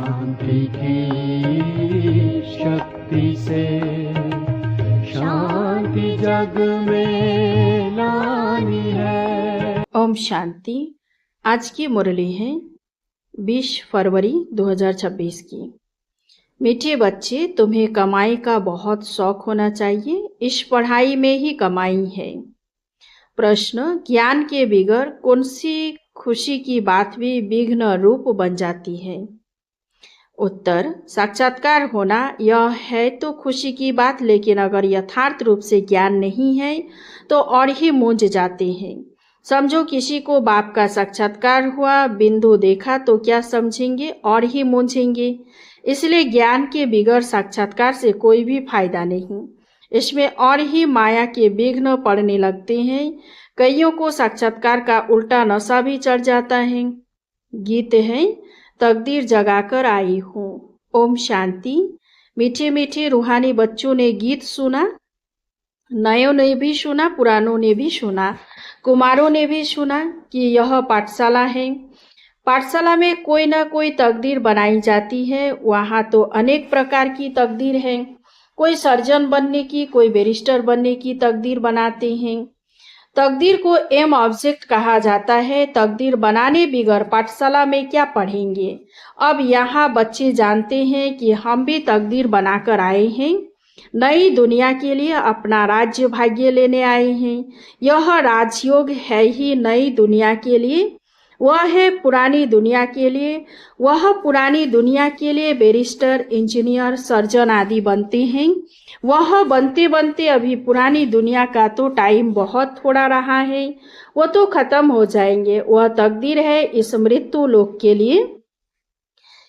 शांति की शक्ति से शांति जग में लानी है। ओम शांति। आज की मुरली है 20 फरवरी 2026 की। मीठे बच्चे, तुम्हें कमाई का बहुत शौक होना चाहिए। इस पढ़ाई में ही कमाई है। प्रश्न, ज्ञान के बिगड़ कौन सी खुशी की बात भी विघ्न रूप बन जाती है? उत्तर, साक्षात्कार होना यह है तो खुशी की बात, लेकिन अगर यथार्थ रूप से ज्ञान नहीं है तो और ही मूंझ जाते हैं। समझो किसी को बाप का साक्षात्कार हुआ, बिंदु देखा तो क्या समझेंगे, और ही मूंझेंगे। इसलिए ज्ञान के बिगड़ साक्षात्कार से कोई भी फायदा नहीं। इसमें और ही माया के विघ्न पड़ने लगते हैं। कईयों को साक्षात्कार का उल्टा नशा भी चढ़ जाता है। गीत है, तकदीर जगाकर आई हूँ। ओम शांति। मीठे मीठे रूहानी बच्चों ने गीत सुना, नयों ने भी सुना, पुरानों ने भी सुना, कुमारों ने भी सुना कि यह पाठशाला है। पाठशाला में कोई न कोई तकदीर बनाई जाती है। वहाँ तो अनेक प्रकार की तकदीर है। कोई सर्जन बनने की, कोई बैरिस्टर बनने की तकदीर बनाते हैं। तकदीर को एम ऑब्जेक्ट कहा जाता है। तकदीर बनाने बिगर पाठशाला में क्या पढ़ेंगे? अब यहाँ बच्चे जानते हैं कि हम भी तकदीर बनाकर आए हैं। नई दुनिया के लिए अपना राज्य भाग्य लेने आए हैं। यह राजयोग है ही नई दुनिया के लिए, वह है पुरानी दुनिया के लिए। वह पुरानी दुनिया के लिए बैरिस्टर, इंजीनियर, सर्जन आदि बनते हैं। वह बनते बनते अभी पुरानी दुनिया का तो टाइम बहुत थोड़ा रहा है, वो तो खत्म हो जाएंगे। वह तकदीर है इस मृत्यु लोक के लिए,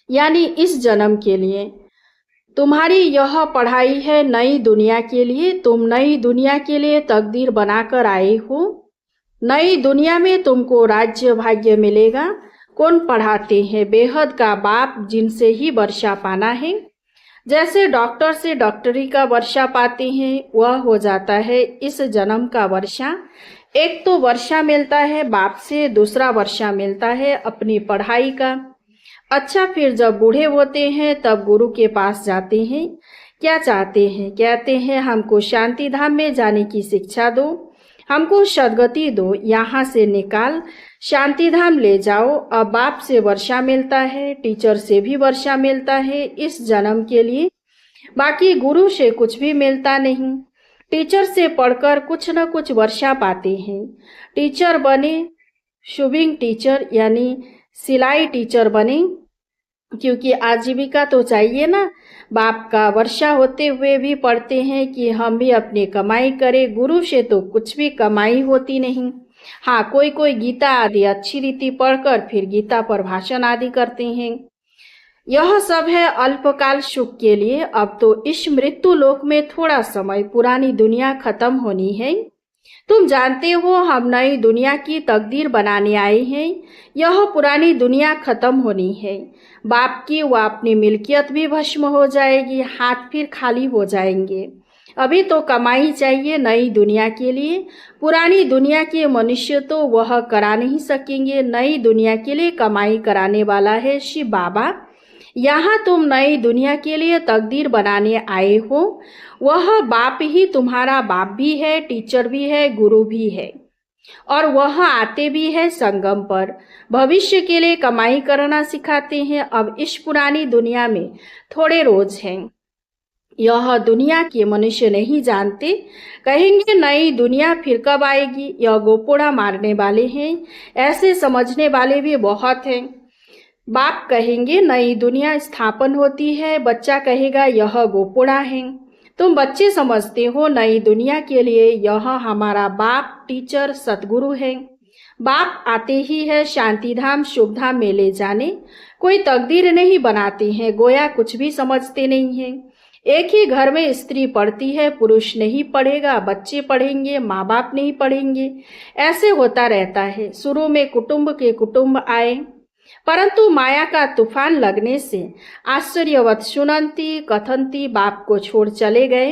यानी इस जन्म के लिए। तुम्हारी यह पढ़ाई है नई दुनिया के लिए। तुम नई दुनिया के लिए तकदीर बनाकर आए हो। नई दुनिया में तुमको राज्य भाग्य मिलेगा। कौन पढ़ाते हैं? बेहद का बाप, जिनसे ही वर्षा पाना है। जैसे डॉक्टर से डॉक्टरी का वर्षा पाते हैं, वह हो जाता है इस जन्म का वर्षा। एक तो वर्षा मिलता है बाप से, दूसरा वर्षा मिलता है अपनी पढ़ाई का। अच्छा, फिर जब बूढ़े होते हैं तब गुरु के पास जाते हैं। क्या चाहते हैं? कहते हैं हमको शांति धाम में जाने की शिक्षा दो, हमको सद्गति दो, यहाँ से निकाल शांति धाम ले जाओ। अब बाप से वर्षा मिलता है, टीचर से भी वर्षा मिलता है इस जन्म के लिए। बाकी गुरु से कुछ भी मिलता नहीं। टीचर से पढ़कर कुछ न कुछ वर्षा पाते हैं। टीचर बने, शुभिंग टीचर यानी सिलाई टीचर बने, क्योंकि आजीविका तो चाहिए ना। बाप का वर्षा होते हुए भी पढ़ते हैं कि हम भी अपनी कमाई करें। गुरु से तो कुछ भी कमाई होती नहीं। हाँ, कोई कोई गीता आदि अच्छी रीति पढ़कर फिर गीता पर भाषण आदि करते हैं। यह सब है अल्पकाल सुख के लिए। अब तो इस मृत्यु लोक में थोड़ा समय, पुरानी दुनिया खत्म होनी है। तुम जानते हो हम नई दुनिया की तकदीर बनाने आए हैं। यह पुरानी दुनिया खत्म होनी है। बाप की व अपनी मिल्कियत भी भस्म हो जाएगी, हाथ फिर खाली हो जाएंगे। अभी तो कमाई चाहिए नई दुनिया के लिए। पुरानी दुनिया के मनुष्य तो वह करा नहीं सकेंगे। नई दुनिया के लिए कमाई कराने वाला है शिव बाबा। यहाँ तुम नई दुनिया के लिए तकदीर बनाने आए हो। वह बाप ही तुम्हारा बाप भी है, टीचर भी है, गुरु भी है, और वह आते भी है संगम पर। भविष्य के लिए कमाई करना सिखाते हैं। अब इस पुरानी दुनिया में थोड़े रोज हैं। यह दुनिया के मनुष्य नहीं जानते। कहेंगे नई दुनिया फिर कब आएगी, यह गोपोड़ा मारने वाले हैं। ऐसे समझने वाले भी बहुत हैं। बाप कहेंगे नई दुनिया स्थापन होती है, बच्चा कहेगा यह गोपोड़ा है। तुम बच्चे समझते हो नई दुनिया के लिए यह हमारा बाप, टीचर, सतगुरु है। बाप आते ही है शांति धाम, शुभ धाम में ले जाने। कोई तकदीर नहीं बनाते हैं, गोया कुछ भी समझते नहीं हैं। एक ही घर में स्त्री पढ़ती है, पुरुष नहीं पढ़ेगा, बच्चे पढ़ेंगे, माँ बाप नहीं पढ़ेंगे। ऐसे होता रहता है। शुरू में कुटुंब के कुटुंब आए, परंतु माया का तूफान लगने से आश्चर्यवत सुनंती कथंती बाप को छोड़ चले गए।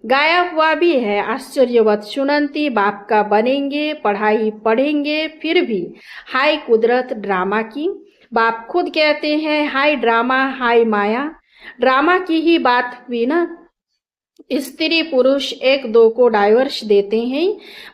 गाया हुआ भी है, आश्चर्यवत सुनंती बाप का बनेंगे, पढ़ाई पढ़ेंगे, फिर भी हाय कुदरत ड्रामा की। बाप खुद कहते हैं हाय ड्रामा हाय माया। ड्रामा की ही बात हुई ना, स्त्री पुरुष एक दो को डाइवर्स देते हैं,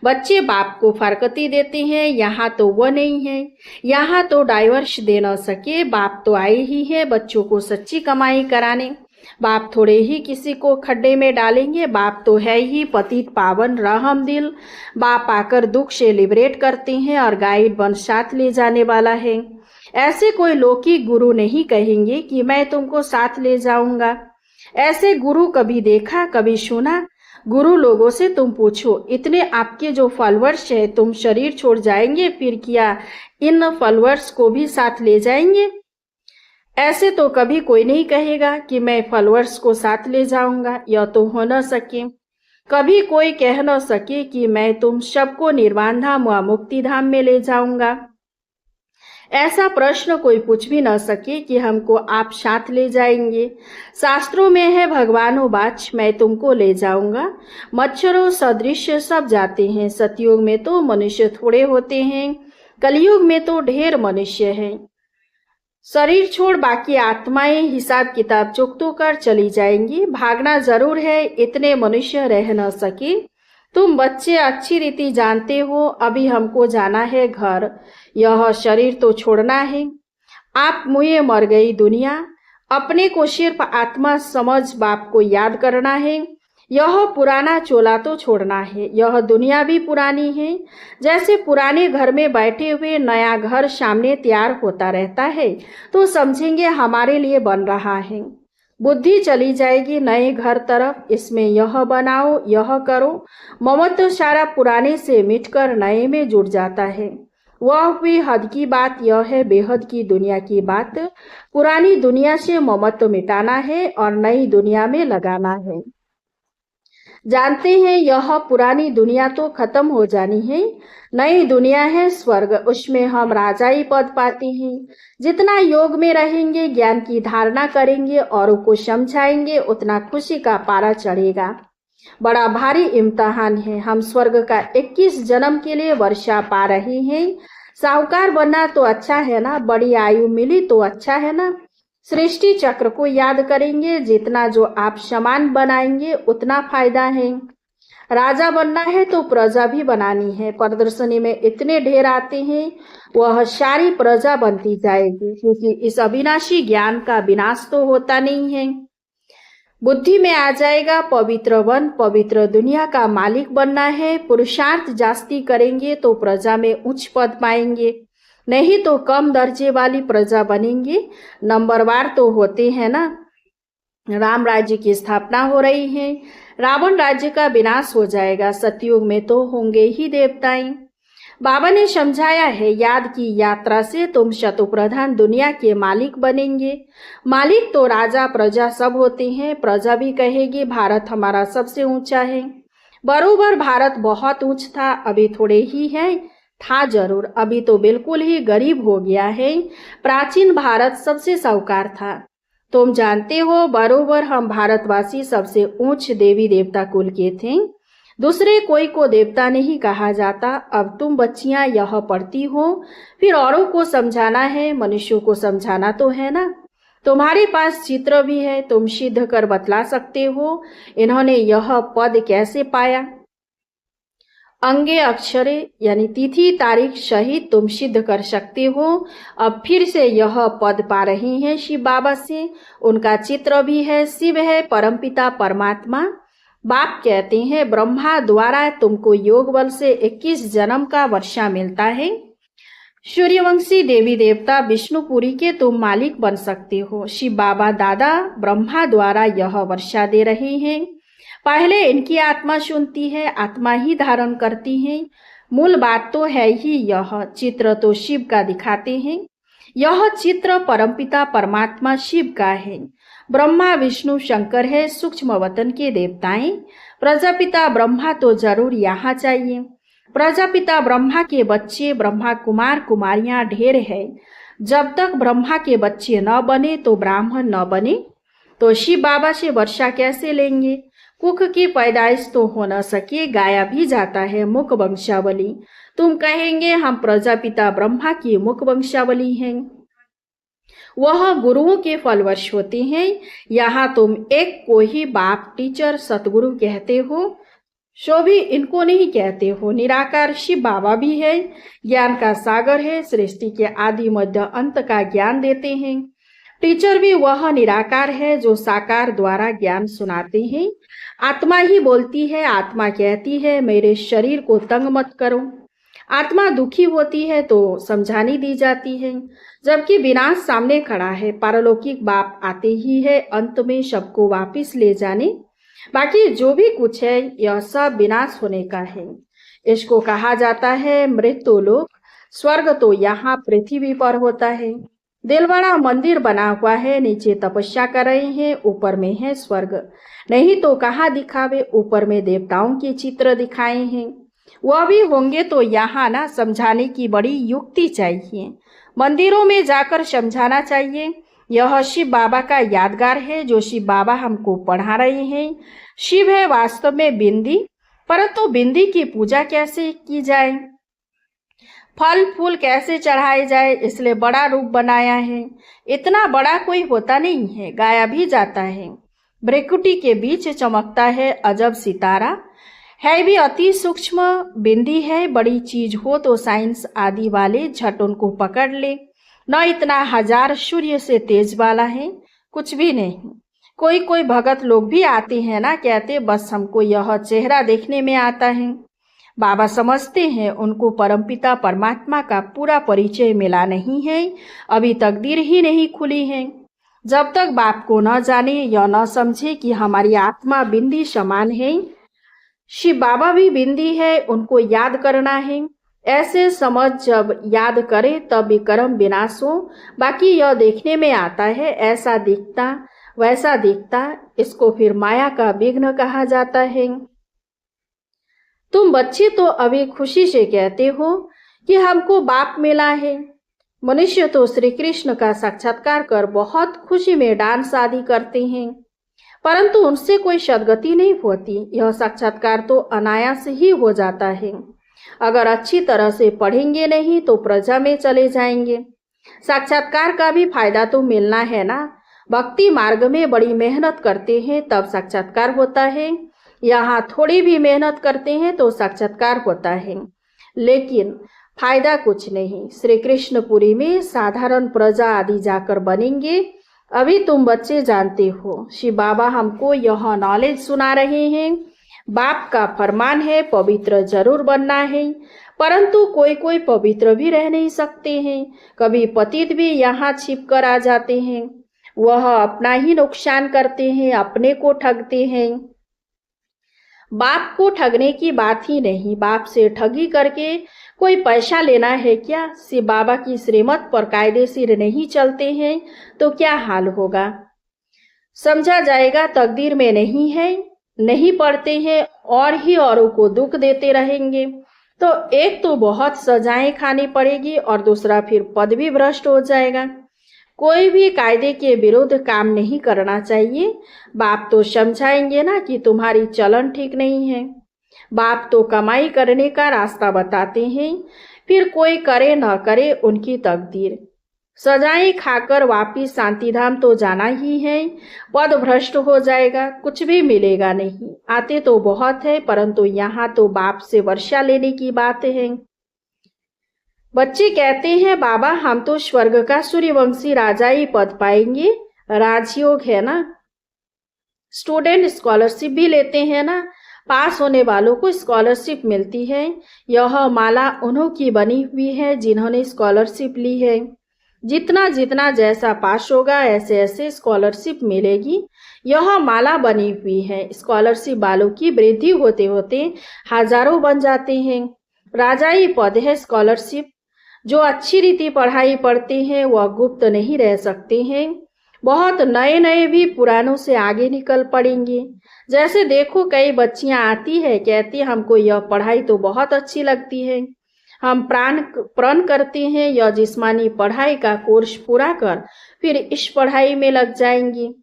बच्चे बाप को फरकती देते हैं। यहाँ तो वो नहीं है, यहाँ तो डाइवर्स दे न सके, बाप तो आए ही है बच्चों को सच्ची कमाई कराने। बाप थोड़े ही किसी को खड्डे में डालेंगे, बाप तो है ही पतित पावन रहम दिल। बाप आकर दुख से लिबरेट करते हैं और गाइड बन साथ ले जाने वाला है। ऐसे कोई लौकिक गुरु नहीं कहेंगे कि मैं तुमको साथ ले जाऊंगा। ऐसे गुरु कभी देखा कभी सुना? गुरु लोगों से तुम पूछो, इतने आपके जो फॉलोअर्स है, तुम शरीर छोड़ जाएंगे फिर क्या इन फॉलोअर्स को भी साथ ले जाएंगे? ऐसे तो कभी कोई नहीं कहेगा कि मैं फॉलोअर्स को साथ ले जाऊंगा, यह तो हो न सके। कभी कोई कह न सके कि मैं तुम सबको निर्वाण धाम व मुक्ति धाम में ले जाऊंगा। ऐसा प्रश्न कोई पूछ भी न सके कि हमको आप साथ ले जाएंगे। शास्त्रों में है भगवानो बाच, मैं तुमको ले जाऊंगा। मच्छरों सदृश सब जाते हैं, सतयुग में तो मनुष्य थोड़े होते हैं, कलयुग में तो ढेर मनुष्य हैं। शरीर छोड़ बाकी आत्माएं हिसाब किताब चुकतो कर चली जाएंगी। भागना जरूर है, इतने मनुष्य रह न सके। तुम बच्चे अच्छी रीति जानते हो, अभी हमको जाना है घर, यह शरीर तो छोड़ना है। आप मुझे मर गई दुनिया, अपने को सिर्फ आत्मा समझ बाप को याद करना है। यह पुराना चोला तो छोड़ना है, यह दुनिया भी पुरानी है। जैसे पुराने घर में बैठे हुए नया घर सामने तैयार होता रहता है तो समझेंगे हमारे लिए बन रहा है। बुद्धि चली जाएगी नए घर तरफ, इसमें यह बनाओ यह करो। ममत्व सारा पुराने से मिटकर नए में जुड़ जाता है। वह हुई हद की बात, यह है बेहद की दुनिया की बात। पुरानी दुनिया से ममत्व मिटाना है और नई दुनिया में लगाना है। जानते हैं यह पुरानी दुनिया तो खत्म हो जानी है, नई दुनिया है स्वर्ग, उसमें हम राजाई पद पाते हैं। जितना योग में रहेंगे, ज्ञान की धारणा करेंगे, औरों को समझाएंगे, उतना खुशी का पारा चढ़ेगा। बड़ा भारी इम्तिहान है। हम स्वर्ग का 21 जन्म के लिए वर्षा पा रहे हैं। साहूकार बनना तो अच्छा है ना, बड़ी आयु मिली तो अच्छा है ना। सृष्टि चक्र को याद करेंगे, जितना जो आप समान बनाएंगे उतना फायदा है। राजा बनना है तो प्रजा भी बनानी है। प्रदर्शनी में इतने ढेर आते हैं, वह सारी प्रजा बनती जाएगी, क्योंकि इस अविनाशी ज्ञान का विनाश तो होता नहीं है। बुद्धि में आ जाएगा पवित्र वन पवित्र दुनिया का मालिक बनना है। पुरुषार्थ जास्ती करेंगे तो प्रजा में उच्च पद पाएंगे, नहीं तो कम दर्जे वाली प्रजा बनेंगे। नंबरवार तो होते हैं ना। राम राज्य की स्थापना हो रही है, रावण राज्य का विनाश हो जाएगा। सतयुग में तो होंगे ही देवताएं। बाबा ने समझाया है, याद की यात्रा से तुम शतुप्रधान दुनिया के मालिक बनेंगे। मालिक तो राजा प्रजा सब होते हैं। प्रजा भी कहेगी भारत हमारा सबसे ऊंचा है। बरोबर भारत बहुत ऊंच था, अभी थोड़े ही है, था जरूर, अभी तो बिल्कुल ही गरीब हो गया है। प्राचीन भारत सबसे साहूकार था। तुम जानते हो बरोबर हम भारतवासी सबसे ऊंच देवी देवता कुल के थे, दूसरे कोई को देवता नहीं कहा जाता। अब तुम बच्चियां यह पढ़ती हो, फिर औरों को समझाना है, मनुष्यों को समझाना तो है ना। तुम्हारे पास चित्र भी है, तुम सिद्ध कर बतला सकते हो इन्होंने यह पद कैसे पाया। अंगे अक्षरे यानी तिथि तारीख सहित तुम सिद्ध कर सकते हो। अब फिर से यह पद पा रहे हैं शिव बाबा से, उनका चित्र भी है, शिव है परमपिता परमात्मा। बाप कहते हैं ब्रह्मा द्वारा तुमको योग बल से 21 जन्म का वर्षा मिलता है। सूर्यवंशी देवी देवता विष्णुपुरी के तुम मालिक बन सकते हो। शिव बाबा दादा ब्रह्मा द्वारा यह वर्षा दे रहे हैं। पहले इनकी आत्मा सुनती है, आत्मा ही धारण करती है। मूल बात तो है ही यह, चित्र तो शिव का दिखाते हैं। यह चित्र परमपिता परमात्मा शिव का है। ब्रह्मा विष्णु शंकर है सूक्ष्म वतन के देवताएं। प्रजापिता ब्रह्मा तो जरूर यहाँ चाहिए। प्रजापिता ब्रह्मा के बच्चे ब्रह्मा कुमार कुमारियां ढेर है। जब तक ब्रह्मा के बच्चे न बने तो ब्राह्मण न बने, तो शिव बाबा से वर्षा कैसे लेंगे। कुख की पैदाइश तो हो न सके, गाया भी जाता है मुख वंशावली। तुम कहेंगे हम प्रजापिता ब्रह्मा की मुख वंशावली हैं। वह गुरुओं के फलवश होते हैं। यहाँ तुम एक को ही बाप, टीचर, सतगुरु कहते हो, सो भी इनको नहीं कहते हो। निराकार शिव बाबा भी है, ज्ञान का सागर है, सृष्टि के आदि मध्य अंत का ज्ञान देते हैं। टीचर भी वह निराकार है जो साकार द्वारा ज्ञान सुनाते हैं। आत्मा ही बोलती है, आत्मा कहती है मेरे शरीर को तंग मत करो। आत्मा दुखी होती है तो समझानी दी जाती है, जबकि विनाश सामने खड़ा है। पारलौकिक बाप आते ही है अंत में सबको वापिस ले जाने। बाकी जो भी कुछ है यह सब विनाश होने का है। इसको कहा जाता है मृत्युलोक। स्वर्ग तो यहाँ पृथ्वी पर होता है। दिलवाड़ा मंदिर बना हुआ है, नीचे तपस्या कर रहे हैं, ऊपर में है स्वर्ग। नहीं तो कहाँ दिखावे, ऊपर में देवताओं के चित्र दिखाए हैं, वह भी होंगे तो यहाँ ना समझाने की बड़ी युक्ति चाहिए। मंदिरों में जाकर समझाना चाहिए। यह शिव बाबा का यादगार है जो शिव बाबा हमको पढ़ा रहे हैं। शिव है वास्तव में बिंदी, परंतु बिंदी की पूजा कैसे की जाए, फल फूल कैसे चढ़ाए जाए, इसलिए बड़ा रूप बनाया है। इतना बड़ा कोई होता नहीं है, गाया भी जाता है। भ्रिकुटी के बीच चमकता है अजब सितारा, है भी अति सूक्ष्म बिंदी है। बड़ी चीज हो तो साइंस आदि वाले झट उनको पकड़ ले, न इतना हजार सूर्य से तेज वाला है, कुछ भी नहीं। कोई कोई भगत लोग भी आते हैं ना, कहते बस हमको यह चेहरा देखने में आता है। बाबा समझते हैं उनको परमपिता परमात्मा का पूरा परिचय मिला नहीं है, अभी तकदीर ही नहीं खुली है। जब तक बाप को न जाने या न समझे कि हमारी आत्मा बिंदी समान है, शिव बाबा भी बिंदी है, उनको याद करना है। ऐसे समझ जब याद करे तब विक्रम विनाश हो। बाकी यह देखने में आता है, ऐसा दिखता वैसा दिखता, इसको फिर माया का विघ्न कहा जाता है। तुम बच्चे तो अभी खुशी से कहते हो कि हमको बाप मिला है। मनुष्य तो श्री कृष्ण का साक्षात्कार कर बहुत खुशी में डांस आदि करते हैं, परंतु उनसे कोई सद्गति नहीं होती। यह साक्षात्कार तो अनायास ही हो जाता है। अगर अच्छी तरह से पढ़ेंगे नहीं तो प्रजा में चले जाएंगे। साक्षात्कार का भी फायदा तो मिलना है ना। भक्ति मार्ग में बड़ी मेहनत करते हैं तब साक्षात्कार होता है, यहाँ थोड़ी भी मेहनत करते हैं तो साक्षात्कार होता है, लेकिन फायदा कुछ नहीं। श्री कृष्णपुरी में साधारण प्रजा आदि जाकर बनेंगे। अभी तुम बच्चे जानते हो, शिव बाबा हमको यह नॉलेज सुना रहे हैं। बाप का फरमान है पवित्र जरूर बनना है, परंतु कोई कोई पवित्र भी रह नहीं सकते हैं। कभी पतित भी यहाँ छिप कर आ जाते हैं, वह अपना ही नुकसान करते हैं, अपने को ठगते हैं। बाप को ठगने की बात ही नहीं, बाप से ठगी करके कोई पैसा लेना है क्या? शिव बाबा की श्रीमत पर कायदेशीर नहीं चलते हैं तो क्या हाल होगा? समझा जाएगा तकदीर में नहीं है, नहीं पढ़ते हैं और ही औरों को दुख देते रहेंगे तो एक तो बहुत सजाएं खानी पड़ेगी और दूसरा फिर पद भी भ्रष्ट हो जाएगा। कोई भी कायदे के विरुद्ध काम नहीं करना चाहिए। बाप तो समझाएंगे ना कि तुम्हारी चलन ठीक नहीं है। बाप तो कमाई करने का रास्ता बताते हैं, फिर कोई करे न करे उनकी तकदीर। सजाएं खाकर वापिस शांतिधाम तो जाना ही है, पद भ्रष्ट हो जाएगा, कुछ भी मिलेगा नहीं। आते तो बहुत है, परंतु यहाँ तो बाप से वर्षा लेने की बात है। बच्चे कहते हैं बाबा हम तो स्वर्ग का सूर्यवंशी राजा ही पद पाएंगे, राजयोग है ना। स्टूडेंट स्कॉलरशिप भी लेते हैं ना, पास होने वालों को स्कॉलरशिप मिलती है। यह माला उन्हों की बनी हुई है जिन्होंने स्कॉलरशिप ली है। जितना जितना जैसा पास होगा ऐसे ऐसे स्कॉलरशिप मिलेगी। यह माला बनी हुई है। स्कॉलरशिप वालों की वृद्धि होते होते हजारों बन जाते हैं। राजाई पद है स्कॉलरशिप। जो अच्छी रीति पढ़ाई पढ़ते हैं वह गुप्त नहीं रह सकते हैं। बहुत नए नए भी पुरानों से आगे निकल पड़ेंगे। जैसे देखो कई बच्चियां आती है, कहती हमको यह पढ़ाई तो बहुत अच्छी लगती है, हम प्रण करते हैं यह जिस्मानी पढ़ाई का कोर्स पूरा कर फिर इस पढ़ाई में लग जाएंगी,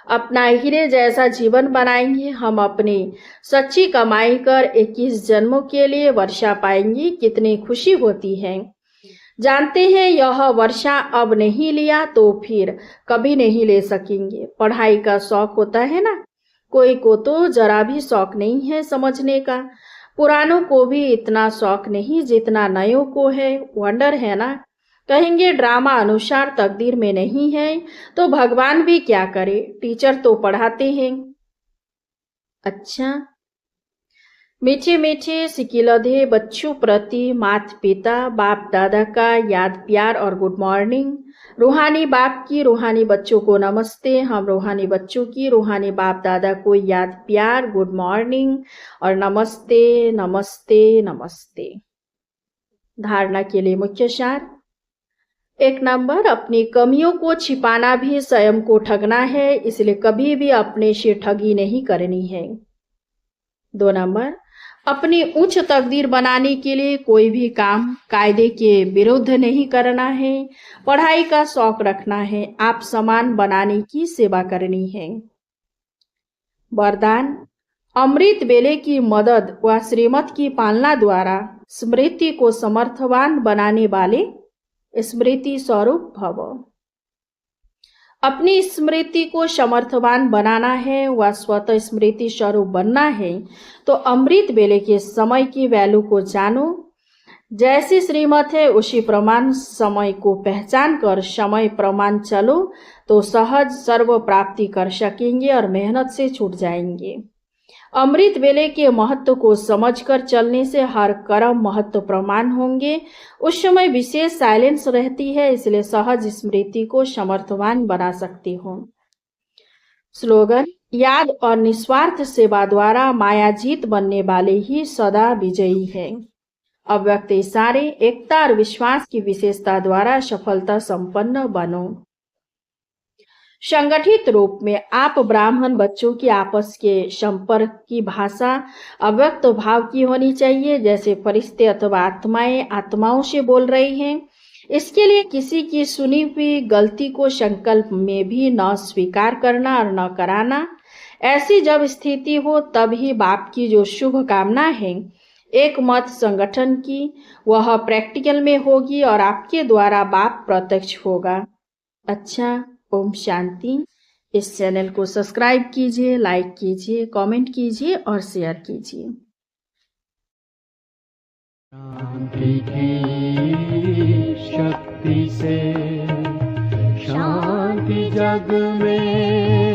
अपना हीरे जैसा जीवन बनाएंगे। हम अपनी सच्ची कमाई कर 21 जन्मों के लिए वर्षा पाएंगी। कितनी खुशी होती है जानते हैं यह वर्षा अब नहीं लिया तो फिर कभी नहीं ले सकेंगे। पढ़ाई का शौक होता है ना, कोई को तो जरा भी शौक नहीं है समझने का। पुरानों को भी इतना शौक नहीं जितना नयों को है। वंडर है ना। कहेंगे ड्रामा अनुसार तकदीर में नहीं है तो भगवान भी क्या करे, टीचर तो पढ़ाते हैं। अच्छा, मीठे मीठे सिकिलधे बच्चों प्रति माता पिता बाप दादा का याद प्यार और गुड मॉर्निंग। रूहानी बाप की रूहानी बच्चों को नमस्ते। हम रूहानी बच्चों की रूहानी बाप दादा को याद प्यार, गुड मॉर्निंग और नमस्ते नमस्ते नमस्ते। धारणा के लिए मुख्य सार। 1 नंबर, अपनी कमियों को छिपाना भी स्वयं को ठगना है, इसलिए कभी भी अपने से ठगी नहीं करनी है। 2 नंबर, अपनी उच्च तकदीर बनाने के लिए कोई भी काम कायदे के विरुद्ध नहीं करना है। पढ़ाई का शौक रखना है, आप समान बनाने की सेवा करनी है। वरदान, अमृत बेले की मदद व श्रीमत की पालना द्वारा स्मृति को समर्थवान बनाने वाले स्मृति स्वरूप भव। अपनी स्मृति को समर्थवान बनाना है व स्वतः स्मृति स्वरूप बनना है तो अमृत बेले के समय की वैल्यू को जानो। जैसी श्रीमत है उसी प्रमाण समय को पहचान कर समय प्रमाण चलो तो सहज सर्व प्राप्ति कर सकेंगे और मेहनत से छूट जाएंगे। अमृत बेले के महत्व को समझकर चलने से हर कर्म महत्व प्रमाण होंगे। उस समय विशेष साइलेंस रहती है, इसलिए सहज स्मृति को समर्थवान बना सकती हो। स्लोगन, याद और निस्वार्थ सेवा द्वारा मायाजीत बनने वाले ही सदा विजयी है। अव्यक्त इशारे, एकता और विश्वास की विशेषता द्वारा सफलता संपन्न बनो। संगठित रूप में आप ब्राह्मण बच्चों की आपस के संपर्क की भाषा अव्यक्त भाव की होनी चाहिए, जैसे फरिश्ते अथवा आत्माएं आत्माओं से बोल रही हैं। इसके लिए किसी की सुनी हुई गलती को संकल्प में भी न स्वीकार करना और न कराना। ऐसी जब स्थिति हो तब ही बाप की जो शुभ कामना है एक मत संगठन की, वह प्रैक्टिकल में होगी और आपके द्वारा बाप प्रत्यक्ष होगा। अच्छा, ओम शांति। इस चैनल को सब्सक्राइब कीजिए, लाइक कीजिए, कमेंट कीजिए और शेयर कीजिए। शांति की शक्ति से शांति जग में